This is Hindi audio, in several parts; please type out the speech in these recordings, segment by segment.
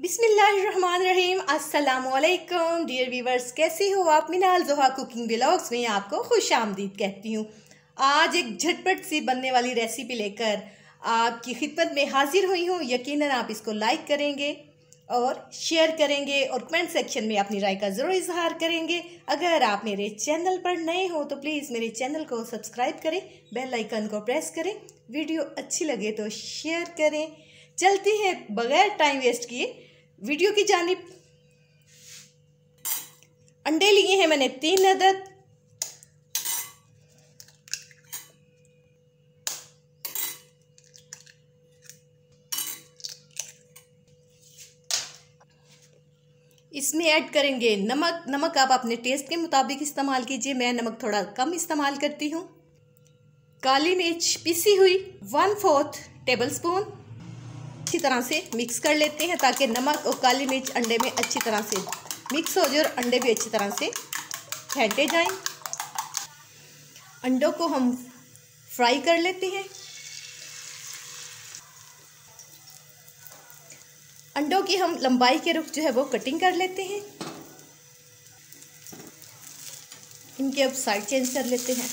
बिस्मिल्लाहिर्रहमानिर्रहीम। अस्सलामुअलैकुम डियर व्यूवर्स, कैसे हो आप। मिनाल ज़ोहा कुकिंग व्लॉग्स में आपको खुश आमदीद कहती हूँ। आज एक झटपट सी बनने वाली रेसिपी लेकर आपकी खिदमत में हाजिर हुई हूँ। यकीनन आप इसको लाइक करेंगे और शेयर करेंगे और कमेंट सेक्शन में अपनी राय का ज़रूर इजहार करेंगे। अगर आप मेरे चैनल पर नए हो तो प्लीज़ मेरे चैनल को सब्सक्राइब करें, बेल आइकन को प्रेस करें, वीडियो अच्छी लगे तो शेयर करें। चलते हैं बगैर टाइम वेस्ट किए वीडियो की जानिब। अंडे लिए हैं मैंने 3 अदद। इसमें ऐड करेंगे नमक। नमक आप अपने टेस्ट के मुताबिक इस्तेमाल कीजिए, मैं नमक थोड़ा कम इस्तेमाल करती हूँ। काली मिर्च पिसी हुई 1/4 टेबल स्पून। अच्छी तरह से मिक्स कर लेते हैं ताकि नमक और काली मिर्च अंडे में अच्छी तरह से मिक्स हो जाए और अंडे भी अच्छी तरह से फेंटे जाएं। अंडों को हम फ्राई कर लेते हैं। अंडों की हम लंबाई के रुख जो है वो कटिंग कर लेते हैं। इनके अब साइड चेंज कर लेते हैं।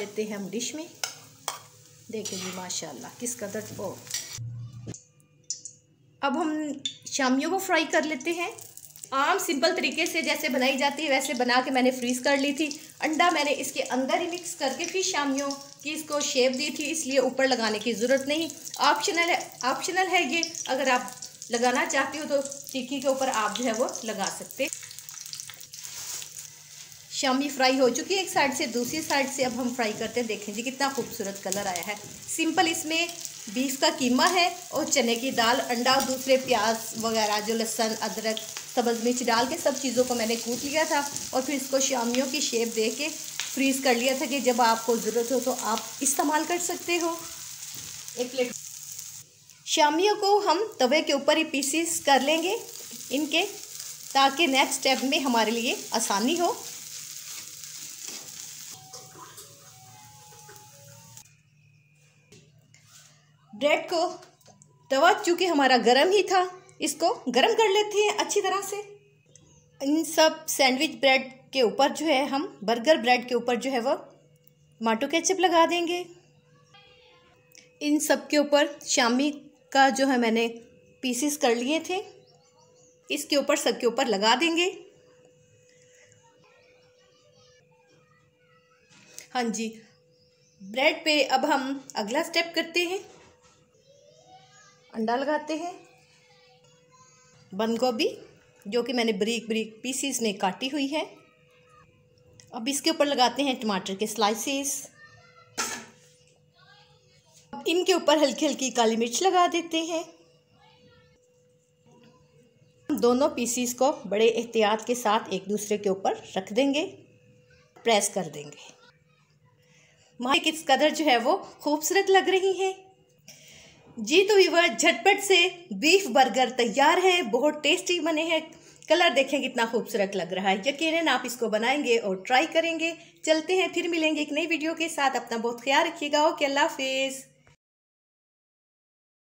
लेते हैं हम डिश में। देखें जी माशाल्लाह किस कदर वो। अब हम शामियों को फ्राई कर लेते हैं। आम सिंपल तरीके से जैसे बनाई जाती है वैसे बना के मैंने फ्रीज़ कर ली थी। अंडा मैंने इसके अंदर ही मिक्स करके फिर शामियों की इसको शेप दी थी, इसलिए ऊपर लगाने की ज़रूरत नहीं। ऑप्शनल है ये। अगर आप लगाना चाहते हो तो टिक्की के ऊपर आप जो है वो लगा सकते। शामी फ्राई हो चुकी है एक साइड से, दूसरी साइड से अब हम फ्राई करते हैं। देखें जी कितना खूबसूरत कलर आया है। सिंपल इसमें बीफ का कीमा है और चने की दाल, अंडा और दूसरे प्याज वगैरह जो लहसुन अदरक सब्ज़ मिर्च डाल के सब चीज़ों को मैंने कूट लिया था और फिर इसको शामियों की शेप दे के फ्रीज़ कर लिया था कि जब आपको ज़रूरत हो तो आप इस्तेमाल कर सकते हो। एक प्लेट शामियों को हम तवे के ऊपर ही पीसीस कर लेंगे इनके, ताकि नेक्स्ट स्टेप में हमारे लिए आसानी हो। ब्रेड को तवा चूँकि हमारा गरम ही था, इसको गरम कर लेते हैं अच्छी तरह से। इन सब सैंडविच ब्रेड के ऊपर जो है हम बर्गर ब्रेड के ऊपर जो है वो टमाटो केचप लगा देंगे। इन सब के ऊपर शामी का जो है मैंने पीसेस कर लिए थे, इसके ऊपर सब के ऊपर लगा देंगे। हाँ जी, ब्रेड पे अब हम अगला स्टेप करते हैं। अंडा लगाते हैं, बंद गोभी जो कि मैंने बारीक बारीक पीसीस में काटी हुई है। अब इसके ऊपर लगाते हैं टमाटर के स्लाइसेस। अब इनके ऊपर हल्की हल्की काली मिर्च लगा देते हैं। दोनों पीसीस को बड़े एहतियात के साथ एक दूसरे के ऊपर रख देंगे, प्रेस कर देंगे। माँ किस कदर जो है वो खूबसूरत लग रही है जी। तो व्यूअर्स, झटपट से बीफ बर्गर तैयार है, बहुत टेस्टी बने हैं। कलर देखें कितना खूबसूरत लग रहा है। यकीनन आप इसको बनाएंगे और ट्राई करेंगे। चलते हैं, फिर मिलेंगे एक नई वीडियो के साथ। अपना बहुत ख्याल रखिएगा। ओके, अल्लाह हाफिज़।